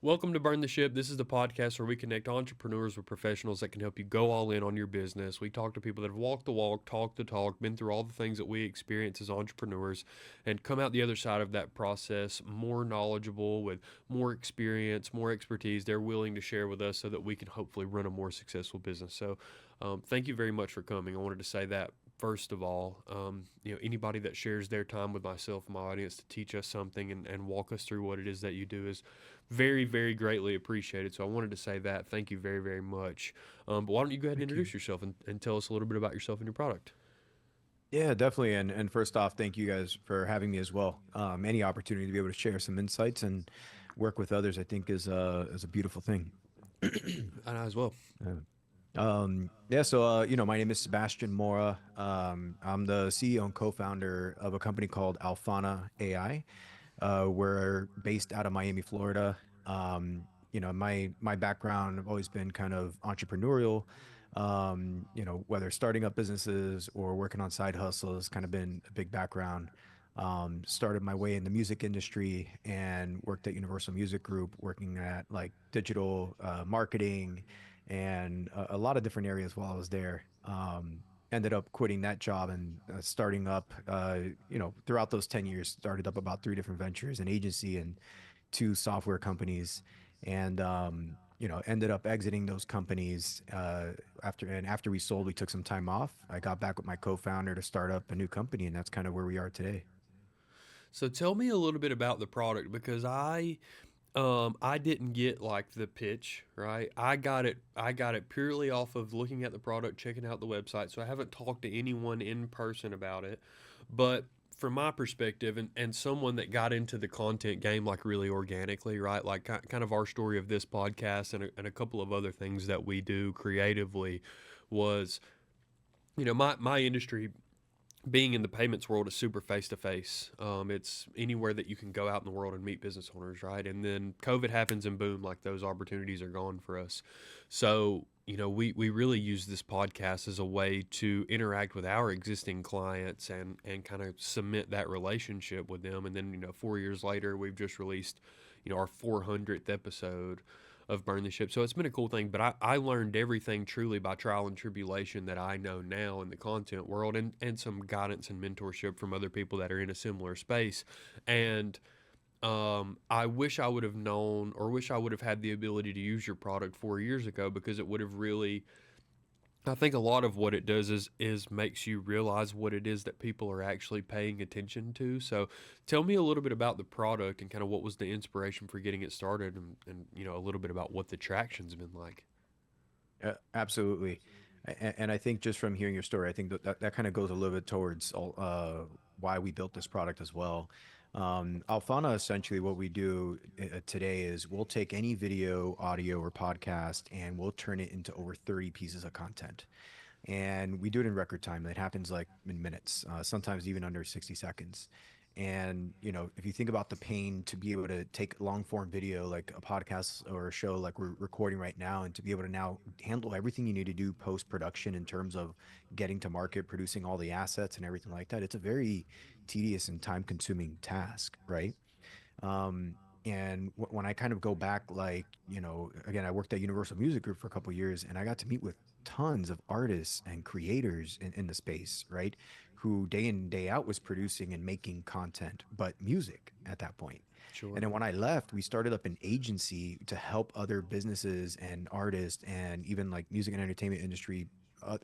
Welcome to Burn the Ship. This is the podcast where we connect entrepreneurs with professionals that can help you go all in on your business. We talk to people that have walked the walk, talked the talk, been through all the things that we experience as entrepreneurs, and come out the other side of that process more knowledgeable, with more experience, more expertise they're willing to share with us so that we can hopefully run a more successful business. So, thank you very much for coming. I wanted to say that first of all. Anybody that shares their time with myself and my audience to teach us something and walk us through what it is that you do is very, very greatly appreciated. So I wanted to say that. Thank you very, very much. But why don't you go ahead and Thank you. introduce yourself and tell us a little bit about yourself and your product? Yeah, definitely. And first off, thank you guys for having me as well. Any opportunity to be able to share some insights and work with others, I think is a beautiful thing. I as well. Yeah. Yeah, so my name is Sebastian Mourra. I'm the CEO and co-founder of a company called Alfana AI. We're based out of Miami, Florida. My background, I've always been kind of entrepreneurial. Whether starting up businesses or working on side hustles, kind of been a big background. Started my way in the music industry and worked at Universal Music Group, working at like digital marketing and a lot of different areas while I was there. Ended up quitting that job and starting up, throughout those 10 years, started up about three different ventures, an agency and two software companies. And, ended up exiting those companies after we sold, we took some time off. I got back with my co-founder to start up a new company, and that's kind of where we are today. So tell me a little bit about the product because I didn't get like the pitch, right? I got it purely off of looking at the product, checking out the website. So I haven't talked to anyone in person about it. But from my perspective and someone that got into the content game like really organically, right? Like kind of our story of this podcast and a couple of other things that we do creatively was, my industry being in the payments world is super face to face. It's anywhere that you can go out in the world and meet business owners, right? And then COVID happens and boom, like those opportunities are gone for us. So, we really use this podcast as a way to interact with our existing clients and kind of cement that relationship with them. And then, 4 years later, we've just released, our 400th episode of Burn the Ship. So it's been a cool thing, but I learned everything truly by trial and tribulation that I know now in the content world and some guidance and mentorship from other people that are in a similar space. And I wish I would have known or wish I would have had the ability to use your product 4 years ago because it would have really I think a lot of what it does is makes you realize what it is that people are actually paying attention to. So tell me a little bit about the product and kind of what was the inspiration for getting it started and a little bit about what the traction's been like. Absolutely. And I think just from hearing your story, I think that kind of goes a little bit towards why we built this product as well. Alfana, essentially, what we do today is we'll take any video, audio, or podcast and we'll turn it into over 30 pieces of content. And we do it in record time. It happens like in minutes, sometimes even under 60 seconds. And if you think about the pain to be able to take long form video like a podcast or a show like we're recording right now, and to be able to now handle everything you need to do post production in terms of getting to market, producing all the assets and everything like that, it's a very tedious and time consuming task, right? Um, and when I kind of go back, like, again, I worked at Universal Music Group for a couple of years and I got to meet with tons of artists and creators in the space, right? Who day in, day out was producing and making content, but music at that point. And Sure. then when I left, we started up an agency to help other businesses and artists and even like music and entertainment industry,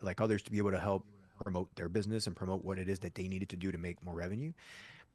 like others, to be able to help promote their business and promote what it is that they needed to do to make more revenue.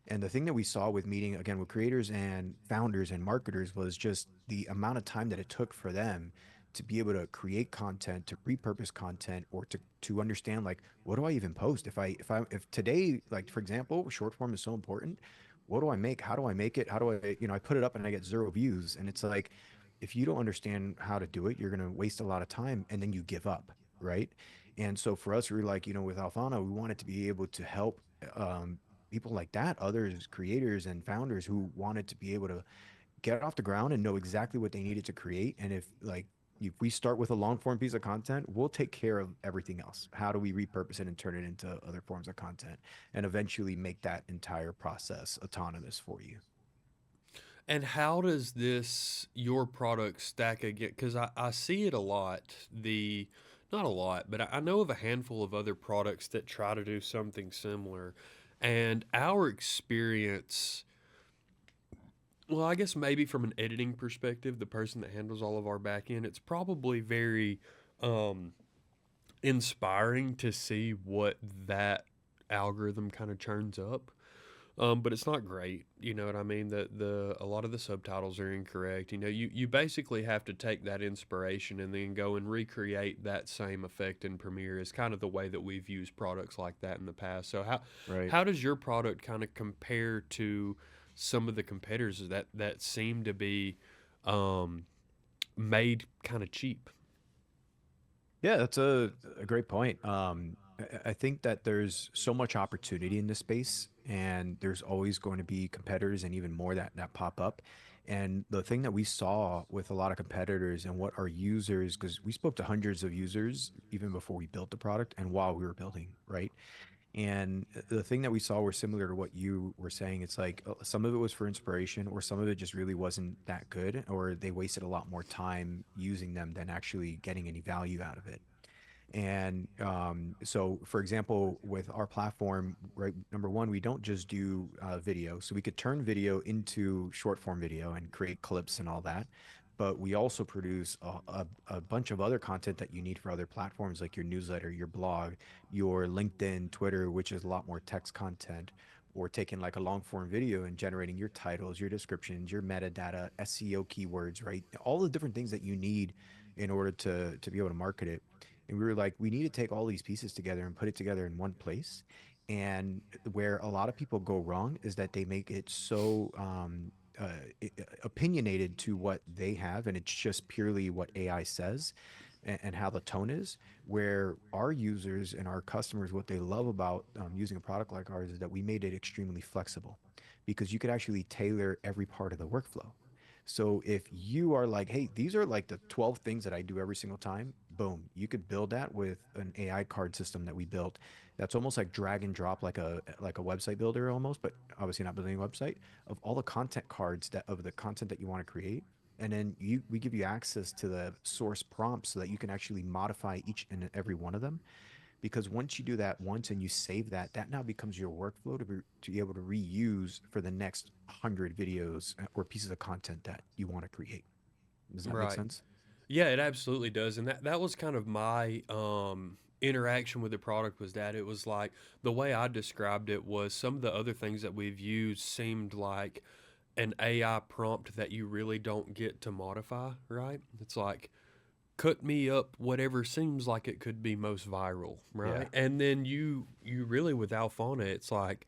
And the thing that we saw with meeting again with creators and founders and marketers was just the amount of time that it took for them to be able to create content, to repurpose content, or to understand like what do I even post? If today, like for example, short form is so important, what do I make? How do I make it? How do I, I put it up and I get zero views. And it's like if you don't understand how to do it, you're gonna waste a lot of time and then you give up, right? And so for us, we were like, with Alfana, we wanted to be able to help um, people like that, others, creators and founders who wanted to be able to get off the ground and know exactly what they needed to create. And if we start with a long form piece of content, we'll take care of everything else. How do we repurpose it and turn it into other forms of content and eventually make that entire process autonomous for you? And how does this your product stack again? Because I see it a lot. The Not a lot, but I know of a handful of other products that try to do something similar. And our experience, well, I guess maybe from an editing perspective, the person that handles all of our back end, it's probably very um, inspiring to see what that algorithm kind of churns up. But it's not great. You know what I mean? The a lot of the subtitles are incorrect. You know, you basically have to take that inspiration and then go and recreate that same effect in Premiere. Is kind of the way that we've used products like that in the past. So Right. how does your product kind of compare to some of the competitors that seem to be um, made kind of cheap? Yeah, that's a great point. I think that there's so much opportunity in this space, and there's always going to be competitors and even more that pop up. And the thing that we saw with a lot of competitors and what our users, because we spoke to hundreds of users even before we built the product and while we were building, right? And the thing that we saw were similar to what you were saying. It's like some of it was for inspiration, or some of it just really wasn't that good, or they wasted a lot more time using them than actually getting any value out of it. And so, for example, with our platform, right, number one, we don't just do video. So we could turn video into short form video and create clips and all that. But we also produce a bunch of other content that you need for other platforms, like your newsletter, your blog, your LinkedIn, Twitter, which is a lot more text content, or taking like a long form video and generating your titles, your descriptions, your metadata, SEO keywords, right? All the different things that you need in order to be able to market it. And we were like, we need to take all these pieces together and put it together in one place. And where a lot of people go wrong is that they make it so uh, opinionated to what they have, and it's just purely what AI says and how the tone is. Where our users and our customers, what they love about using a product like ours is that we made it extremely flexible, because you could actually tailor every part of the workflow. So if you are like, hey, these are like the 12 things that I do every single time, boom, you could build that with an AI card system that we built. That's almost like drag and drop, like a website builder almost, but obviously not building a website, of all the content cards that of the content that you want to create. And then we give you access to the source prompts so that you can actually modify each and every one of them. Because once you do that once and you save that, that now becomes your workflow to be able to reuse for the next 100 videos or pieces of content that you want to create. Does that make Right. sense? Yeah, it absolutely does. And that was kind of my interaction with the product was that it was like the way I described it was some of the other things that we've used seemed like an AI prompt that you really don't get to modify, right? It's like cook me up whatever seems like it could be most viral, Yeah. right? And then you really with Alphona, it's like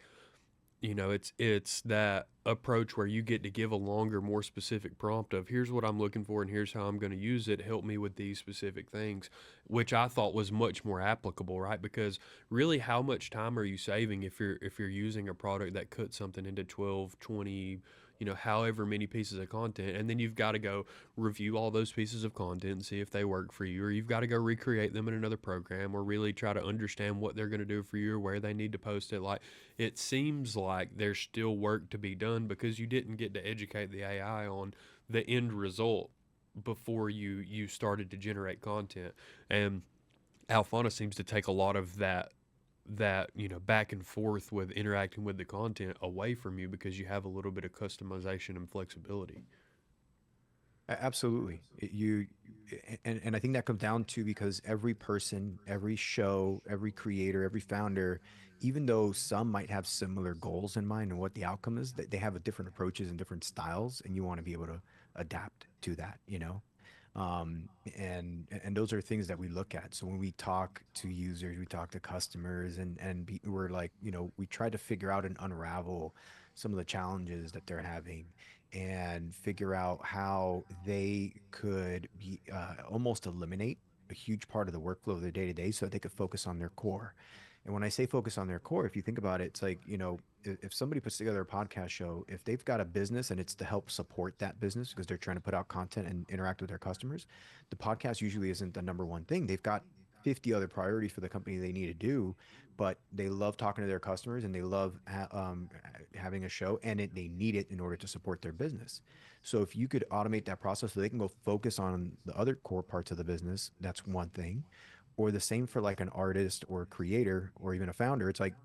it's that approach where you get to give a longer, more specific prompt of here's what I'm looking for and here's how I'm going to use it. Help me with these specific things, which I thought was much more applicable, right? Because really, how much time are you saving if you're using a product that cuts something into 12, 20, however many pieces of content, and then you've got to go review all those pieces of content and see if they work for you, or you've got to go recreate them in another program, or really try to understand what they're going to do for you or where they need to post it. Like it seems like there's still work to be done because you didn't get to educate the AI on the end result before you started to generate content. And Alphana seems to take a lot of that back and forth with interacting with the content away from you because you have a little bit of customization and flexibility. Absolutely. And I think that comes down to because every person, every show, every creator, every founder, even though some might have similar goals in mind and what the outcome is, that they have a different approaches and different styles, and you want to be able to adapt to that, you know? And those are things that we look at. So when we talk to users, we talk to customers, we're like, we try to figure out and unravel some of the challenges that they're having, and figure out how they could be almost eliminate a huge part of the workflow of their day to day so that they could focus on their core. And when I say focus on their core, if you think about it, it's like, if somebody puts together a podcast show, if they've got a business and it's to help support that business because they're trying to put out content and interact with their customers, the podcast usually isn't the number one thing. They've got 50 other priorities for the company they need to do, but they love talking to their customers and they love having a show, and they need it in order to support their business. So if you could automate that process so they can go focus on the other core parts of the business, that's one thing. Or the same for like an artist or a creator or even a founder. It's like,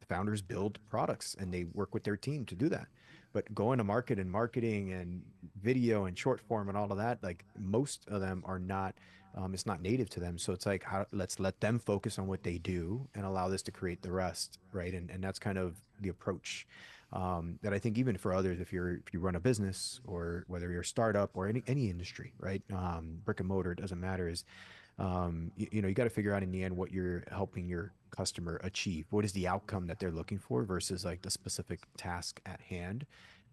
founders build products and they work with their team to do that. But going to market and marketing and video and short form and all of that, like most of them are not, it's not native to them. So it's like, let's let them focus on what they do and allow this to create the rest, right? And that's kind of the approach, that I think even for others, if you run a business or whether you're a startup or any industry, right? Brick and mortar, it doesn't matter. Is you got to figure out in the end what you're helping your customer achieve. What is the outcome that they're looking for versus like the specific task at hand.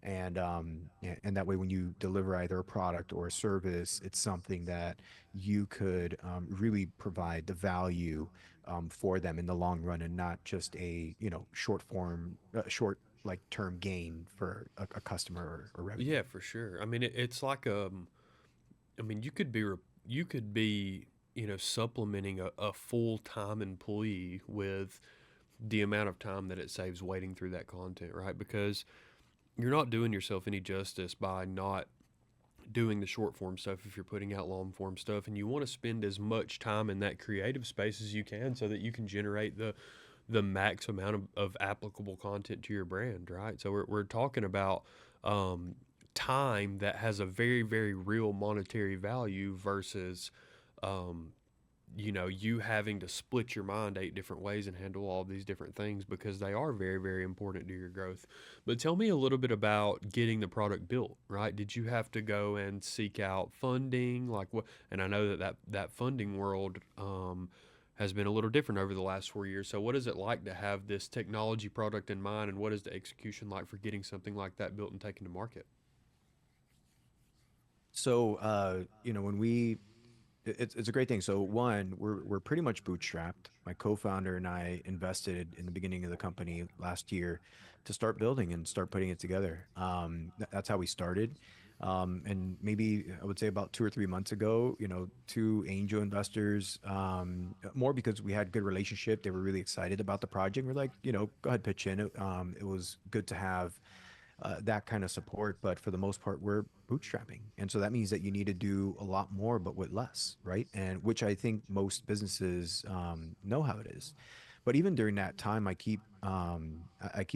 And that way, when you deliver either a product or a service, it's something that you could really provide the value for them in the long run, and not just a short form, short like term gain for a customer or revenue. Yeah, for sure. I mean, it's like I mean, you could be, supplementing a full time employee with the amount of time that it saves waiting through that content, right? Because you're not doing yourself any justice by not doing the short form stuff if you're putting out long form stuff, and you want to spend as much time in that creative space as you can so that you can generate the max amount of applicable content to your brand, right? So we're talking about um, time that has a very, very real monetary value versus um, you having to split your mind 8 different ways and handle all these different things, because they are very, very important to your growth. But tell me a little bit about getting the product built, right? Did you have to go and seek out funding? Like what? And I know that funding world has been a little different over the last 4 years. So what is it like to have this technology product in mind, and what is the execution like for getting something like that built and taken to market? So, when it's a great thing. So one, we're pretty much bootstrapped. My co-founder and I invested in the beginning of the company last year to start building and start putting it together. That's how we started. And maybe I would say about 2 or 3 months ago, two angel investors, more because we had good relationship. They were really excited about the project. We're like, go ahead, pitch in. It was good to have that kind of support. But for the most part, we're bootstrapping. And so that means that you need to do a lot more, but with less, right? And which I think most businesses know how it is. But even during that time, I keep a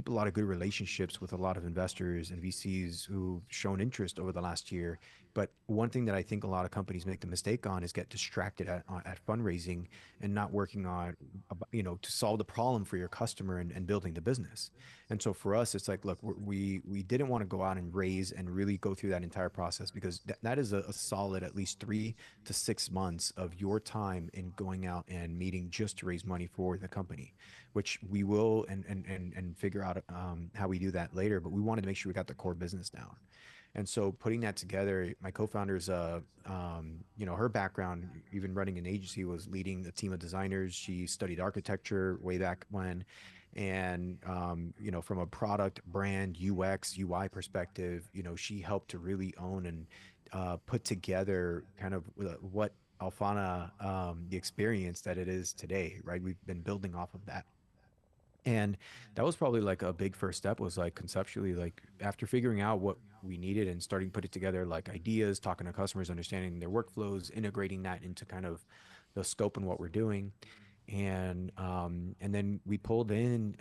lot of good relationships with a lot of investors and VCs who've shown interest over the last year. But one thing that I think a lot of companies make the mistake on is get distracted at fundraising and not working on, to solve the problem for your customer and building the business. And so for us, it's like, look, we didn't want to go out and raise and really go through that entire process, because that is a solid at least 3 to 6 months of your time in going out and meeting just to raise money for the company, which we will and figure out how we do that later. But we wanted to make sure we got the core business down. And so putting that together, my co-founder's, her background, even running an agency, was leading a team of designers. She studied architecture way back when. And, from a product brand, UX, UI perspective, she helped to really own and put together kind of what Alfana, the experience that it is today, right? We've been building off of that. And that was probably like a big first step, was like conceptually, like after figuring out what we needed and starting putting together like ideas, talking to customers, understanding their workflows, integrating that into kind of the scope and what we're doing. And then we pulled in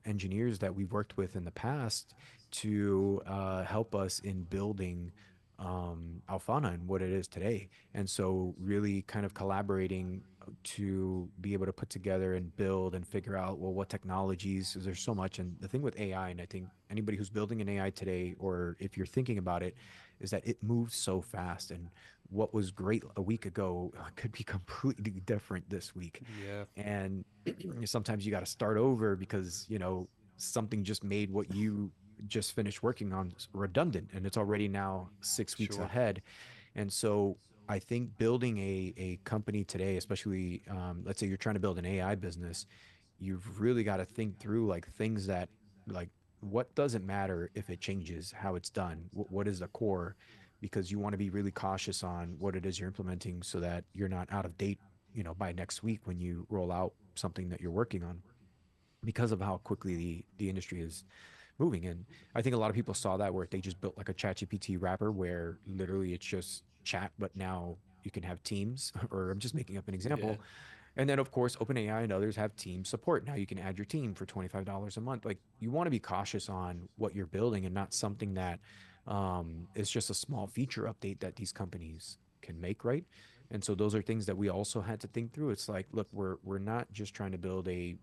engineers that we've worked with in the past to help us in building Alfana and what it is today. And so really kind of collaborating to be able to put together and build and figure out, well, what technologies, 'cause there's so much. And the thing with AI, and I think anybody who's building an AI today, or if you're thinking about it, is that it moves so fast. And what was great a week ago could be completely different this week. Yeah, And sometimes you got to start over because, something just made what you just finished working on redundant, and it's already now 6 weeks sure. ahead. And so I think building a company today, especially, let's say you're trying to build an AI business, you've really got to think through like things that, like, what doesn't matter if it changes how it's done? What is the core? Because you want to be really cautious on what it is you're implementing so that you're not out of date, by next week when you roll out something that you're working on, because of how quickly the industry is moving. And I think a lot of people saw that where they just built like a ChatGPT wrapper where literally it's just chat, but now you can have teams, or I'm just making up an Yeah, example. And then, of course, OpenAI and others have team support. Now you can add your team for $25 a month. Like, you want to be cautious on what you're building and not something that is just a small feature update that these companies can make, right? And so those are things that we also had to think through. It's like, look, we're not just trying to build a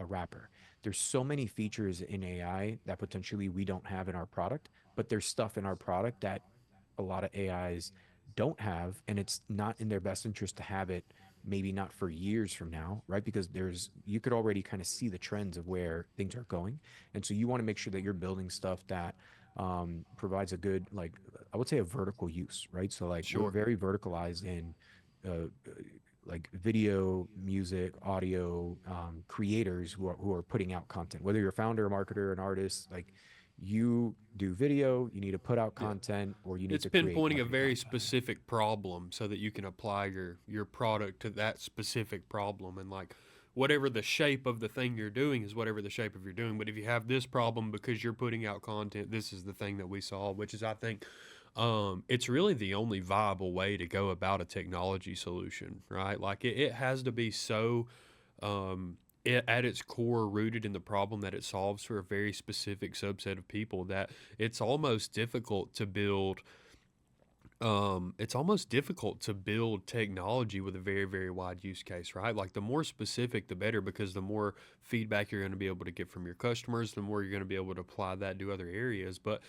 wrapper. There's so many features in AI that potentially we don't have in our product, but there's stuff in our product that a lot of AIs don't have, and it's not in their best interest to have it, maybe not for years from now, right? Because you could already kind of see the trends of where things are going. And so you want to make sure that you're building stuff that provides a good, like, I would say a vertical use, right? So like we're sure. very verticalized in uh, like video, music, audio creators who are putting out content. Whether you're a founder, a marketer, an artist, like, you do video, you need to put out Yeah. content, or you need It's to create pinpointing a marketing very content. specific problem so that you can apply your product to that specific problem. And like whatever the shape of the thing you're doing is whatever the shape of you're doing. But if you have this problem because you're putting out content, this is the thing that we solve, which is, I think, it's really the only viable way to go about a technology solution, right? Like it has to be so um, at its core rooted in the problem that it solves for a very specific subset of people that it's almost difficult to build. It's almost difficult to build technology with a very, very wide use case, right? Like the more specific, the better, because the more feedback you're going to be able to get from your customers, the more you're going to be able to apply that to other areas. But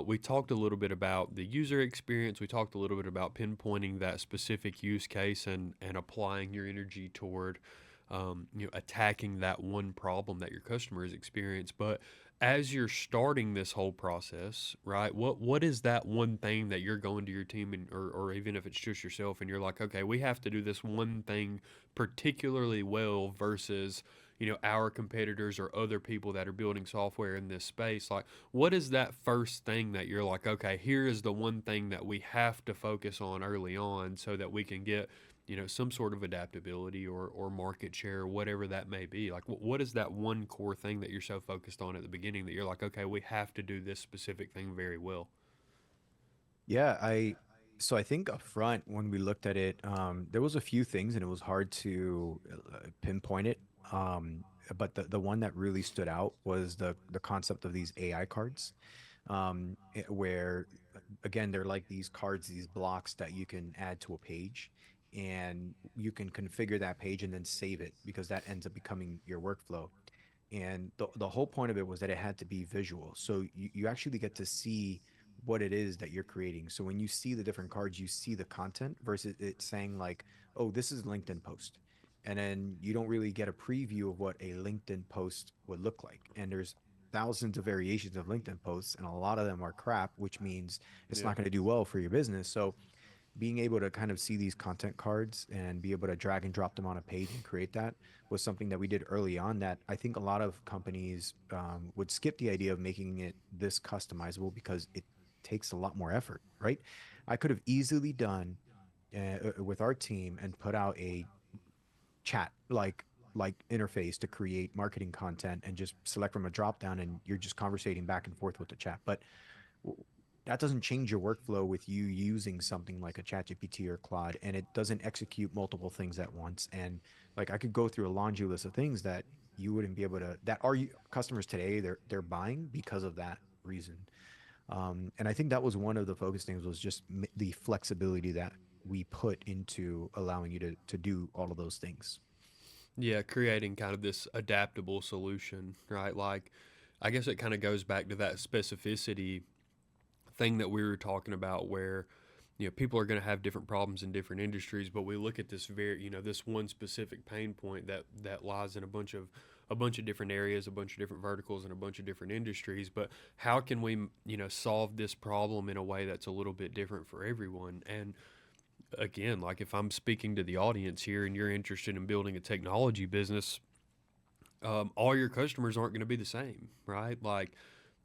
we talked a little bit about the user experience. We talked a little bit about pinpointing that specific use case and applying your energy toward attacking that one problem that your customers experience. But as you're starting this whole process, right? What is that one thing that you're going to your team and or even if it's just yourself and you're like, okay, we have to do this one thing particularly well versus our competitors or other people that are building software in this space. Like, what is that first thing that you're like, okay, here is the one thing that we have to focus on early on so that we can get some sort of adaptability or market share or whatever that may be. Like, what is that one core thing that you're so focused on at the beginning that you're like, okay, we have to do this specific thing very well? Yeah, I think up front when we looked at it, there was a few things and it was hard to pinpoint it. But the one that really stood out was the concept of these AI cards, where again they're like these cards, these blocks that you can add to a page, and you can configure that page and then save it because that ends up becoming your workflow. And the whole point of it was that it had to be visual, so you actually get to see what it is that you're creating. So when you see the different cards, you see the content versus it saying like, oh, this is LinkedIn post, and then you don't really get a preview of what a LinkedIn post would look like. And there's thousands of variations of LinkedIn posts, and a lot of them are crap, which means it's Yeah. not going to do well for your business. So being able to kind of see these content cards and be able to drag and drop them on a page and create that was something that we did early on that I think a lot of companies would skip the idea of making it this customizable because it takes a lot more effort, right? I could have easily done with our team and put out a chat like interface to create marketing content and just select from a drop down and you're just conversating back and forth with the chat. But that doesn't change your workflow with you using something like a ChatGPT or Claude, and it doesn't execute multiple things at once. And like I could go through a laundry list of things that you wouldn't be able to that are you customers today they're buying because of that reason. And I think that was one of the focus things was just the flexibility that we put into allowing you to do all of those things. Yeah, creating kind of this adaptable solution, right? Like, I guess it kind of goes back to that specificity thing that we were talking about where people are going to have different problems in different industries, but we look at this very this one specific pain point that lies in a bunch of different areas, a bunch of different verticals, and a bunch of different industries. But how can we solve this problem in a way that's a little bit different for everyone? And again, like if I'm speaking to the audience here and you're interested in building a technology business, all your customers aren't going to be the same, right? Like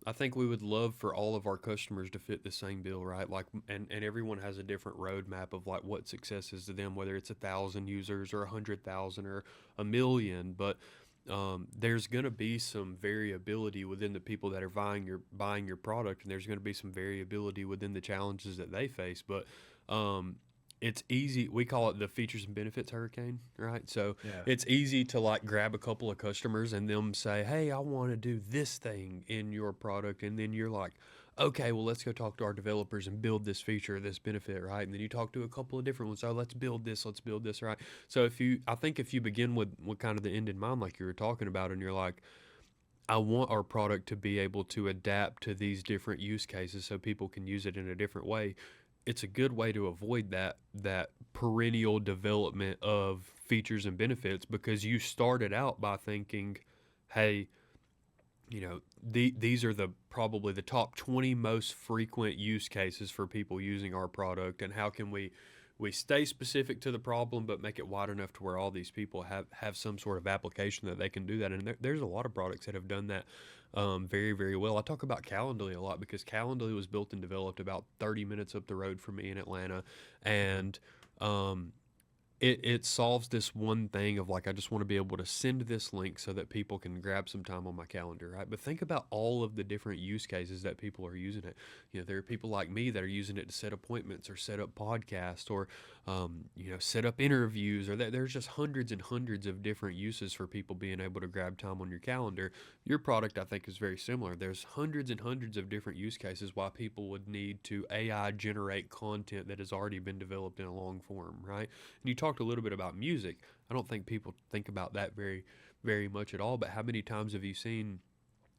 I think we would love for all of our customers to fit the same bill, right? Like, and everyone has a different roadmap of like what success is to them, whether it's 1,000 users or 100,000 or 1,000,000. But there's going to be some variability within the people that are buying your product, and there's going to be some variability within the challenges that they face. But um, it's easy. We call it the features and benefits hurricane, right? So Yeah. it's easy to like grab a couple of customers and them say, "Hey, I want to do this thing in your product," and then you're like, "Okay, well, let's go talk to our developers and build this feature, this benefit, right?" And then you talk to a couple of different ones. Oh, let's build this, right? So I think if you begin with kind of the end in mind, like you were talking about, and you're like, I want our product to be able to adapt to these different use cases so people can use it in a different way. It's a good way to avoid that perennial development of features and benefits because you started out by thinking, hey, these are probably the top 20 most frequent use cases for people using our product, and how can we stay specific to the problem but make it wide enough to where all these people have some sort of application that they can do that. And there's a lot of products that have done that very, very well. I talk about Calendly a lot because Calendly was built and developed about 30 minutes up the road from me in Atlanta. And um, it solves this one thing of like, I just want to be able to send this link so that people can grab some time on my calendar, right? But think about all of the different use cases that people are using it. There are people like me that are using it to set appointments or set up podcasts or set up interviews, or there's just hundreds and hundreds of different uses for people being able to grab time on your calendar. Your product, I think, is very similar. There's hundreds and hundreds of different use cases why people would need to AI generate content that has already been developed in a long form, right? And you talked a little bit about music. I don't think people think about that very, very much at all. But how many times have you seen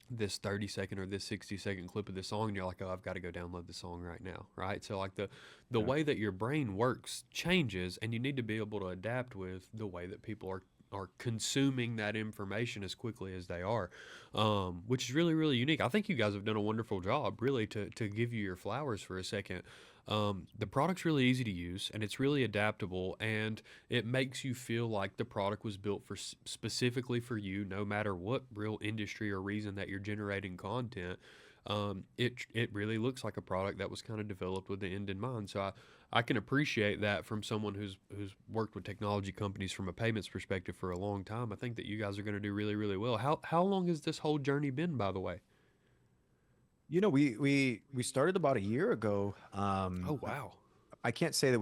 this 30-second or this 60-second clip of the song and you're like, oh, I've got to go download the song right now, right? So like the Yeah. way that your brain works changes, and you need to be able to adapt with the way that people are consuming that information as quickly as they are, which is really, really unique. I think you guys have done a wonderful job, really, to give you your flowers for a second. The product's really easy to use, and it's really adaptable, and it makes you feel like the product was built for specifically for you, no matter what real industry or reason that you're generating content. It really looks like a product that was kind of developed with the end in mind. So I can appreciate that from someone who's worked with technology companies from a payments perspective for a long time. I think that you guys are going to do really, really well. How long has this whole journey been, by the way? We started about a year ago. Oh, wow. I can't say that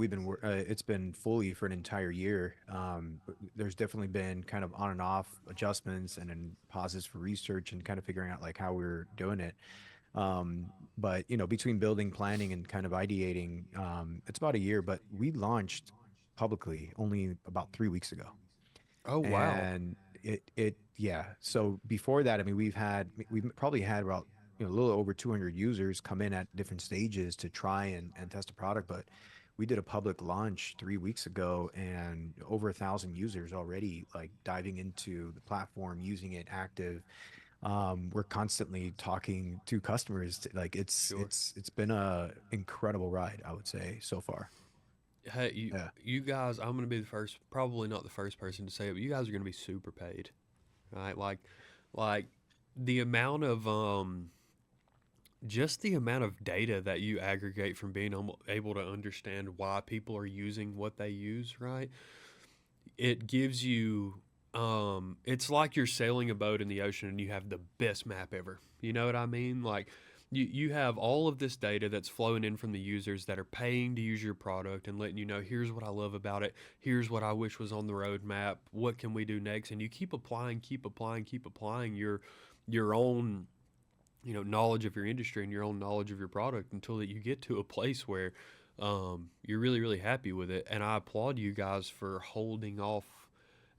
it's been fully for an entire year. But there's definitely been kind of on and off adjustments and then pauses for research and kind of figuring out like how we're doing it. But between building, planning, and kind of ideating, it's about a year. But we launched publicly only about 3 weeks ago, Oh, wow. and yeah. So before that, I mean, we've probably had about a little over 200 users come in at different stages to try and test a product, but we did a public launch 3 weeks ago and over 1,000 users already like diving into the platform, using it active. We're constantly talking to customers. Like Sure. it's been a incredible ride, I would say so far. Hey, you Yeah. you guys, I'm gonna be the first, probably not the first person to say it, but you guys are gonna be super paid, right? Like the amount of just the amount of data that you aggregate from being able to understand why people are using what they use, right? It gives you it's like you're sailing a boat in the ocean and you have the best map ever. You know what I mean? Like you have all of this data that's flowing in from the users that are paying to use your product and letting you know, here's what I love about it, here's what I wish was on the roadmap, what can we do next? And you keep applying, keep applying your own knowledge of your industry and your own knowledge of your product until that you get to a place where you're really, really happy with it. And I applaud you guys for holding off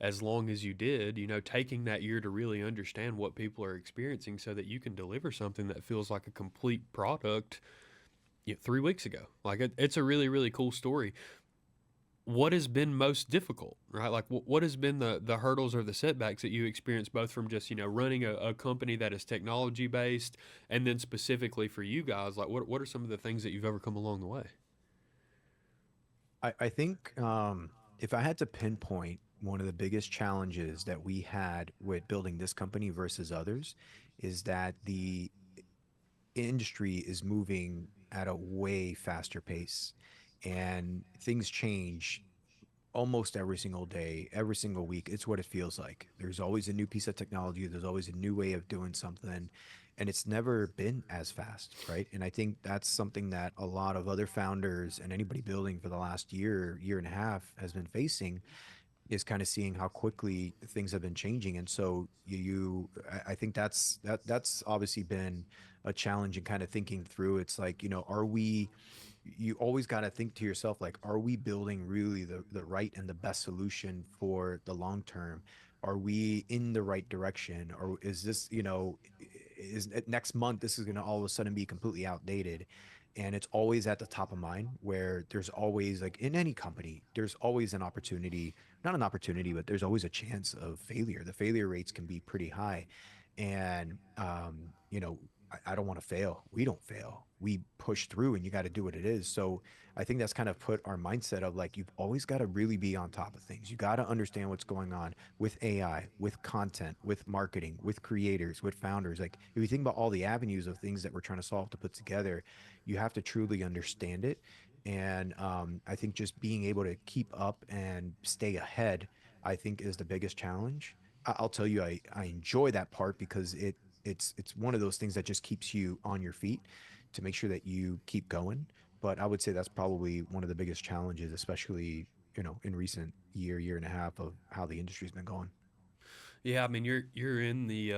as long as you did, taking that year to really understand what people are experiencing so that you can deliver something that feels like a complete product 3 weeks ago. Like it's a really, really cool story. What has been most difficult, right? Like what has been the hurdles or the setbacks that you experienced, both from just running a company that is technology based, and then specifically for you guys, like what are some of the things that you've overcome along the way? I think if I had to pinpoint one of the biggest challenges that we had with building this company versus others is that industry is moving at a way faster pace, and things change almost every single day, every single week. It's what it feels like. There's always a new piece of technology, there's always a new way of doing something, and it's never been as fast, right? And I think that's something that a lot of other founders and anybody building for the last year, year and a half has been facing, is kind of seeing how quickly things have been changing. And so I think that's obviously been a challenge in kind of thinking through. It's like, are we, you always got to think to yourself, like, are we building really the right and the best solution for the long term? Are we in the right direction? Or is this, is next month, this is going to all of a sudden be completely outdated? And it's always at the top of mind, where there's always, like in any company, there's always an opportunity, not an opportunity, but there's always a chance of failure. The failure rates can be pretty high. And, I don't want to fail. We don't fail. We push through, and you got to do what it is. So I think that's kind of put our mindset of, like, you've always got to really be on top of things. You got to understand what's going on with AI, with content, with marketing, with creators, with founders. Like, if you think about all the avenues of things that we're trying to solve to put together, you have to truly understand it. And I think just being able to keep up and stay ahead, I think, is the biggest challenge. I'll tell you, I enjoy that part, because it's one of those things that just keeps you on your feet to make sure that you keep going. But I would say that's probably one of the biggest challenges, especially, in recent year and a half, of how the industry's been going. Yeah, I mean you're in the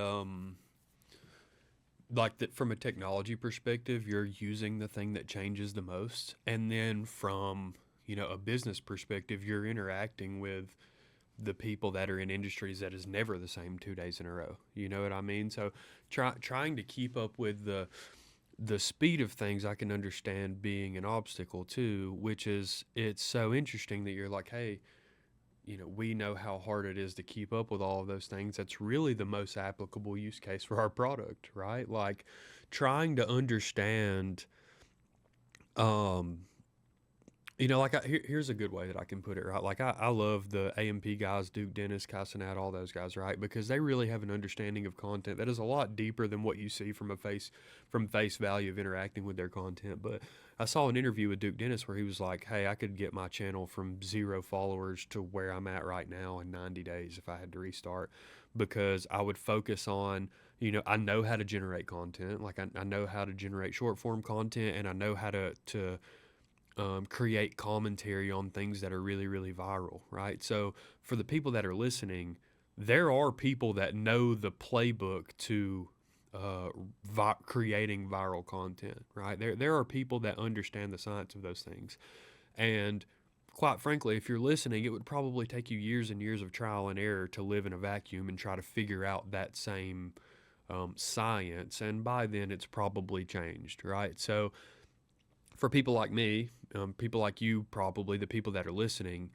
like that from a technology perspective, you're using the thing that changes the most, and then from a business perspective, you're interacting with the people that are in industries that is never the same 2 days in a row. You know what I mean? So trying to keep up with the speed of things, I can understand being an obstacle too, which is it's so interesting that you're like, hey, we know how hard it is to keep up with all of those things. That's really the most applicable use case for our product, right? Like trying to understand, um, like here's a good way that I can put it, right? Like I love the AMP guys, Duke Dennis, Casanat, all those guys, right? Because they really have an understanding of content that is a lot deeper than what you see from face value of interacting with their content. But I saw an interview with Duke Dennis where he was like, "Hey, I could get my channel from 0 followers to where I'm at right now in 90 days if I had to restart, because I would focus on." I know how to generate content. Like I know how to generate short form content, and I know how to create commentary on things that are really, really viral, right? So for the people that are listening, there are people that know the playbook to creating viral content, right? There are people that understand the science of those things, and quite frankly, if you're listening, it would probably take you years and years of trial and error to live in a vacuum and try to figure out that same science. And by then, it's probably changed, right? So for people like me, people like you, probably the people that are listening,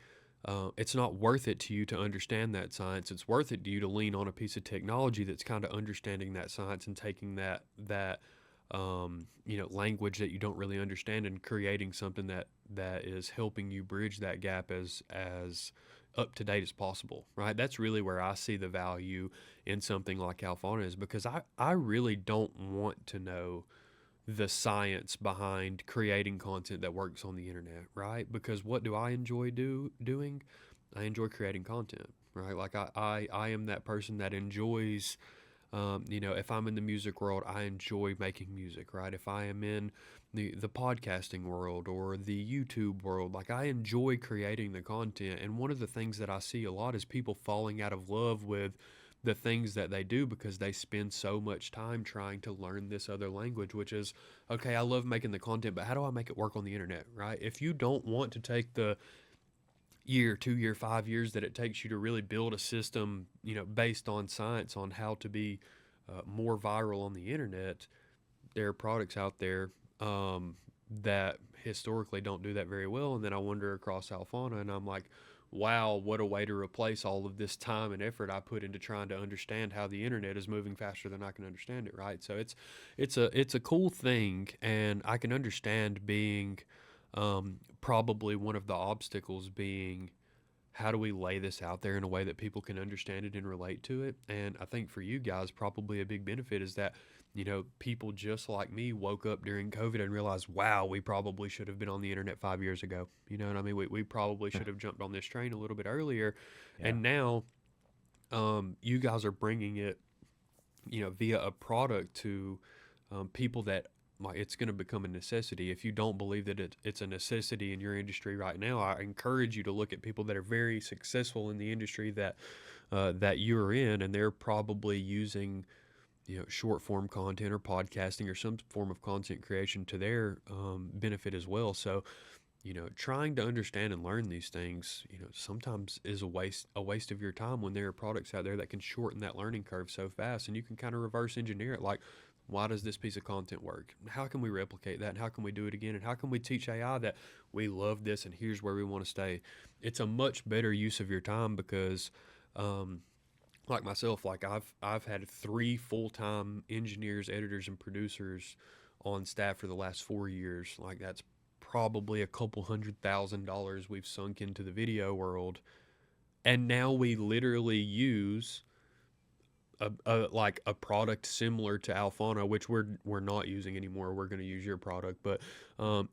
it's not worth it to you to understand that science. It's worth it to you to lean on a piece of technology that's kind of understanding that science and taking that language that you don't really understand and creating something that is helping you bridge that gap as up to date as possible. Right. That's really where I see the value in something like Alphona, is because I really don't want to know the science behind creating content that works on the internet, right? Because what do I enjoy doing? I enjoy creating content, right? Like I am that person that enjoys, if I'm in the music world, I enjoy making music, right? If I am in the podcasting world or the YouTube world, like I enjoy creating the content. And one of the things that I see a lot is people falling out of love with the things that they do because they spend so much time trying to learn this other language, which is, okay, I love making the content, but how do I make it work on the internet, right? If you don't want to take the year, 2 year, 5 years that it takes you to really build a system, based on science on how to be more viral on the internet, there are products out there that historically don't do that very well. And then I wander across Alphona and I'm like, wow, what a way to replace all of this time and effort I put into trying to understand how the internet is moving faster than I can understand it, right? So it's a cool thing, and I can understand being probably one of the obstacles being, how do we lay this out there in a way that people can understand it and relate to it? And I think for you guys, probably a big benefit is that people just like me woke up during COVID and realized, wow, we probably should have been on the internet 5 years ago. You know what I mean? We probably should have jumped on this train a little bit earlier. Yeah. And now, you guys are bringing it, via a product to people that, like, it's going to become a necessity. If you don't believe that it's a necessity in your industry right now, I encourage you to look at people that are very successful in the industry that you're in, and they're probably using short form content or podcasting or some form of content creation to their benefit as well. So trying to understand and learn these things, sometimes is a waste of your time when there are products out there that can shorten that learning curve so fast, and you can kind of reverse engineer it. Like, why does this piece of content work? How can we replicate that? And how can we do it again? And how can we teach AI that we love this and here's where we want to stay? It's a much better use of your time because, like myself, like I've had 3 full-time engineers, editors, and producers on staff for the last 4 years. Like, that's probably a couple $100,000 we've sunk into the video world, and now we literally use a product similar to Alfano, which we're not using anymore. We're going to use your product, but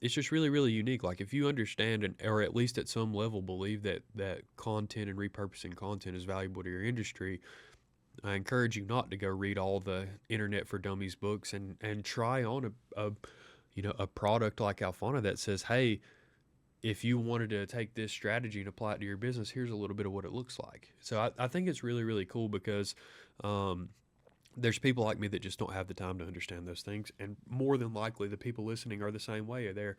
it's just really really unique. Like, if you understand and or at least at some level believe that content and repurposing content is valuable to your industry, I encourage you not to go read all the Internet for Dummies books and try on a product like Alfano that says, hey, if you wanted to take this strategy and apply it to your business, here's a little bit of what it looks like. So I think it's really, really cool because um, there's people like me that just don't have the time to understand those things. And more than likely, the people listening are the same way. They're,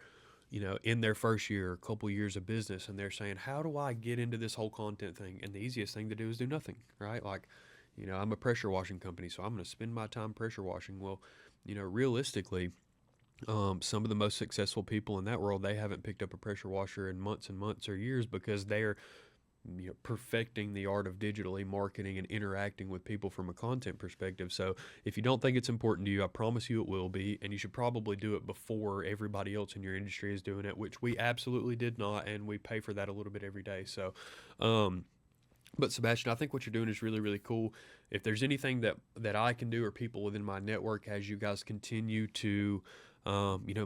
in their first year or couple years of business, and they're saying, how do I get into this whole content thing? And the easiest thing to do is do nothing, right? Like, I'm a pressure washing company, so I'm going to spend my time pressure washing. Well, realistically, some of the most successful people in that world, they haven't picked up a pressure washer in months and months or years because they're perfecting the art of digitally marketing and interacting with people from a content perspective. So if you don't think it's important to you, I promise you it will be, and you should probably do it before everybody else in your industry is doing it, which we absolutely did not, and we pay for that a little bit every day. So but Sebastian, I think what you're doing is really, really cool. If there's anything that I can do or people within my network as you guys continue to,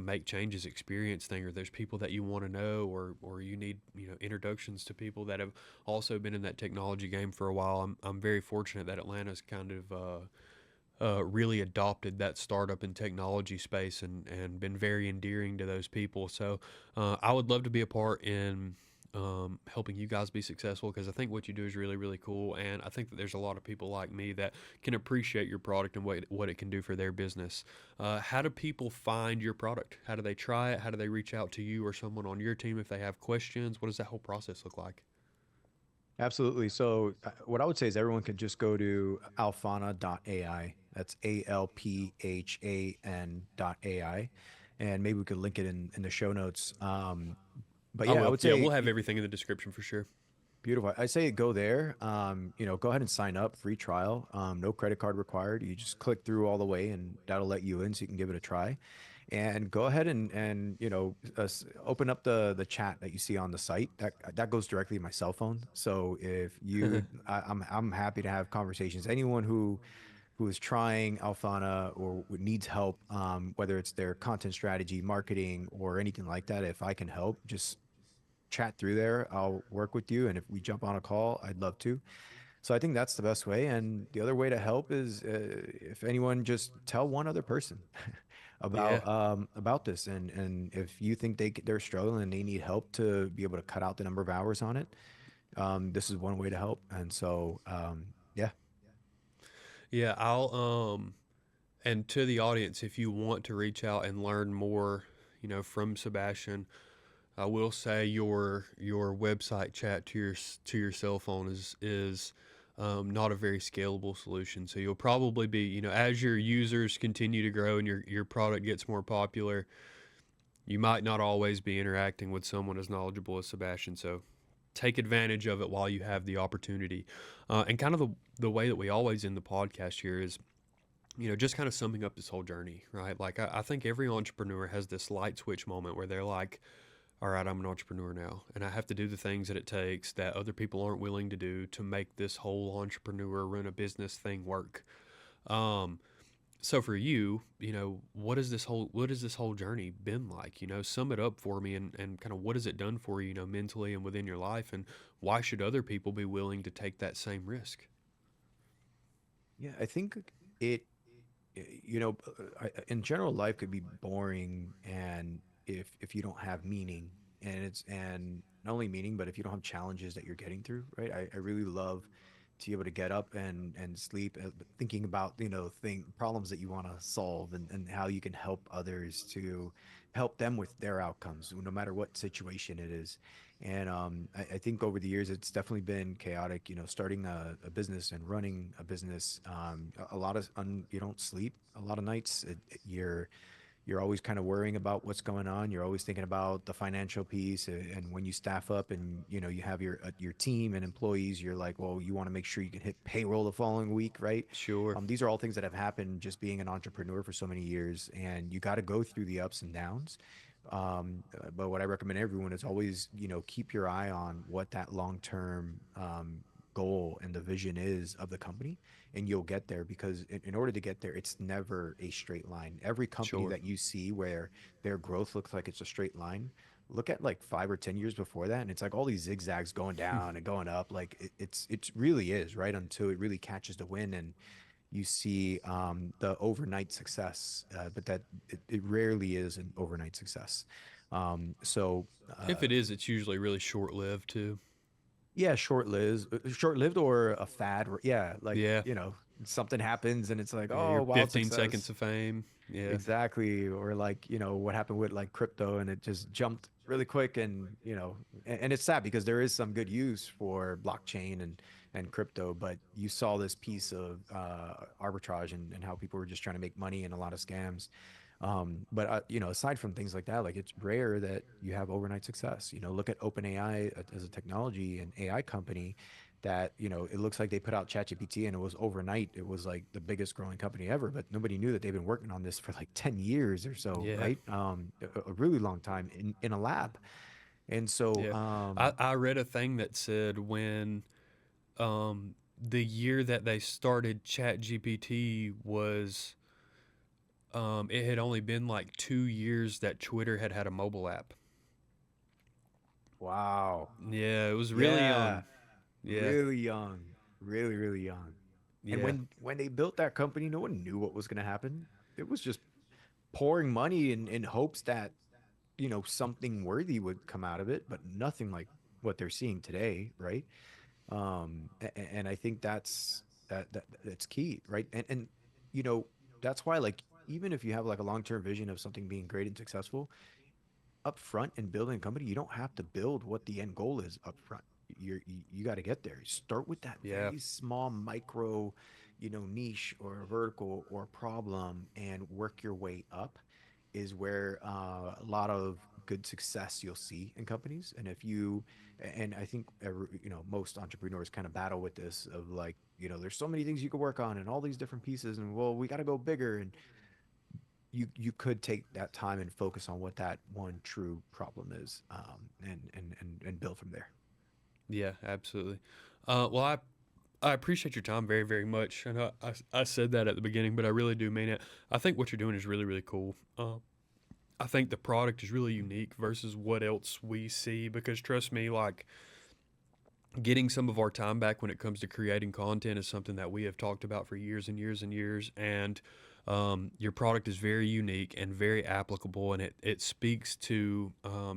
make changes, experience thing, or there's people that you want to know, or you need, introductions to people that have also been in that technology game for a while. I'm very fortunate that Atlanta's kind of really adopted that startup and technology space and been very endearing to those people. So I would love to be a part in helping you guys be successful because I think what you do is really, really cool. And I think that there's a lot of people like me that can appreciate your product and what it can do for their business. How do people find your product? How do they try it? How do they reach out to you or someone on your team if they have questions? What does that whole process look like? Absolutely. So what I would say is everyone can just go to alphana.ai. That's ALPHAN.ai. And maybe we could link it in the show notes. But I yeah, I will. would Yeah, we'll say have everything in the description for sure. beautiful. I say go there. Go ahead and sign up, free trial. No credit card required. You just click through all the way, and that'll let you in, so you can give it a try. And go ahead and open up the chat that you see on the site. That goes directly to my cell phone. So if you, I'm happy to have conversations. Anyone who is trying Alfana or needs help, whether it's their content strategy, marketing, or anything like that, if I can help, just chat through there. I'll work with you, and if we jump on a call, I'd love to. So I think that's the best way. And the other way to help is if anyone just tell one other person Yeah. about this, and if you think they're struggling and they need help to be able to cut out the number of hours on it, this is one way to help. And so yeah, Yeah, and to the audience, if you want to reach out and learn more, from Sebastian, I will say your website chat to your cell phone is not a very scalable solution. So you'll probably be, as your users continue to grow and your product gets more popular, you might not always be interacting with someone as knowledgeable as Sebastian. So take advantage of it while you have the opportunity. And kind of the way that we always end the podcast here is, just kind of summing up this whole journey, right? Like, I think every entrepreneur has this light switch moment where they're like, all right, I'm an entrepreneur now, and I have to do the things that it takes that other people aren't willing to do to make this whole entrepreneur run a business thing work. Um, So for you, what has this whole journey been like? Sum it up for me, and kind of what has it done for you, mentally and within your life, and why should other people be willing to take that same risk? Yeah, I think it, in general, life could be boring, and if you don't have meaning, and not only meaning, but if you don't have challenges that you're getting through, right? I really love to be able to get up and sleep thinking about problems that you want to solve, and how you can help others to help them with their outcomes, no matter what situation it is. And I think over the years, it's definitely been chaotic. Starting a business and running a business, a lot of you don't sleep a lot of nights. You're always kind of worrying about what's going on. You're always thinking about the financial piece, and when you staff up and you have your team and employees, you're like, well, you want to make sure you can hit payroll the following week, right? Sure. These are all things that have happened just being an entrepreneur for so many years, and you got to go through the ups and downs. But what I recommend everyone is always, keep your eye on what that long term goal and the vision is of the company, and you'll get there, because in order to get there, it's never a straight line. Every company Sure. that you see where their growth looks like it's a straight line, look at like 5 or 10 years before that, and it's like all these zigzags going down and going up. Like it's really is, right, until it really catches the wind, and you see the overnight success, but it rarely is an overnight success. So If it is, it's usually really short lived too. yeah, short-lived or a fad. Yeah, like Yeah. something happens and it's like, Yeah. oh, Your wild 15 seconds success. of fame. Yeah. Exactly. Or like, what happened with like crypto, and it just jumped really quick, and and it's sad because there is some good use for blockchain and crypto, but you saw this piece of arbitrage, and how people were just trying to make money and a lot of scams. But aside from things like that, like it's rare that you have overnight success. Look at OpenAI as a technology and AI company that, it looks like they put out ChatGPT and it was overnight. It was like the biggest growing company ever, but nobody knew that they've been working on this for like 10 years or so, Yeah. right? A really long time in a lab. And so, Yeah. I read a thing that said when the year that they started ChatGPT was it had only been like 2 years that Twitter had had a mobile app. wow. Yeah, it was really Yeah. young. Yeah, Really young. Really, really young. And yeah, when they built that company, no one knew what was going to happen. It was just pouring money in hopes that something worthy would come out of it, but nothing like what they're seeing today, right? And I think that's key, right? And you know that's why, like, even if you have like a long-term vision of something being great and successful up front in building a company, you don't have to build what the end goal is up front. You got to get there. Start with that yeah, very small micro, niche or vertical or problem, and work your way up. Is where a lot of good success you'll see in companies. And if you, and I think most entrepreneurs kind of battle with this of like, there's so many things you could work on and all these different pieces, and well, we got to go bigger. And you could take that time and focus on what that one true problem is, and build from there. yeah, absolutely. Well, I appreciate your time very, very much. I know I said that at the beginning, but I really do mean it. I think what you're doing is really, really cool. I think the product is really unique versus what else we see because trust me, like getting some of our time back when it comes to creating content is something that we have talked about for years and years and years. And your product is very unique and very applicable, and it speaks to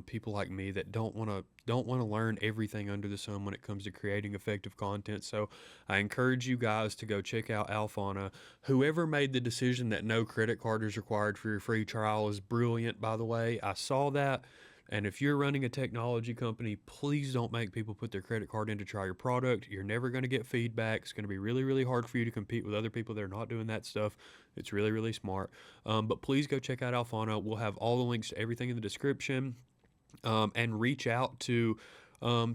people like me that don't want to learn everything under the sun when it comes to creating effective content. So I encourage you guys to go check out Alphana. Whoever made the decision that no credit card is required for your free trial is brilliant, by the way. I saw that. And if you're running a technology company, please don't make people put their credit card in to try your product. You're never going to get feedback. It's going to be really, really hard for you to compete with other people that are not doing that stuff. It's really, really smart. But please go check out Alphana. We'll have all the links to everything in the description, and reach out to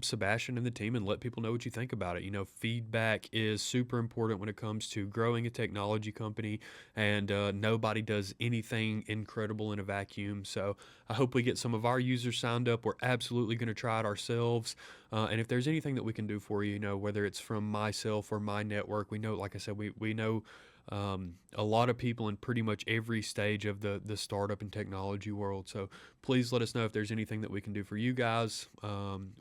Sebastian and the team and let people know what you think about it. Feedback is super important when it comes to growing a technology company, and nobody does anything incredible in a vacuum. So I hope we get some of our users signed up. We're absolutely going to try it ourselves. And if there's anything that we can do for you, whether it's from myself or my network, we know, like I said, we know a lot of people in pretty much every stage of the startup and technology world. So please let us know if there's anything that we can do for you guys.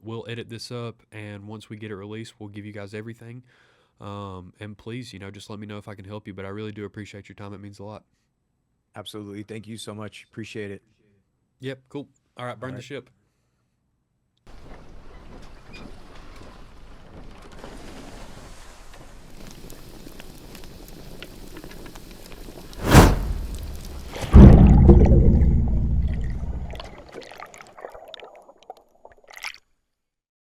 We'll edit this up, and once we get it released, we'll give you guys everything. And please, just let me know if I can help you. But I really do appreciate your time. It means a lot. Absolutely. Thank you so much. Appreciate it. Yep, cool. All right, All burn the right. ship.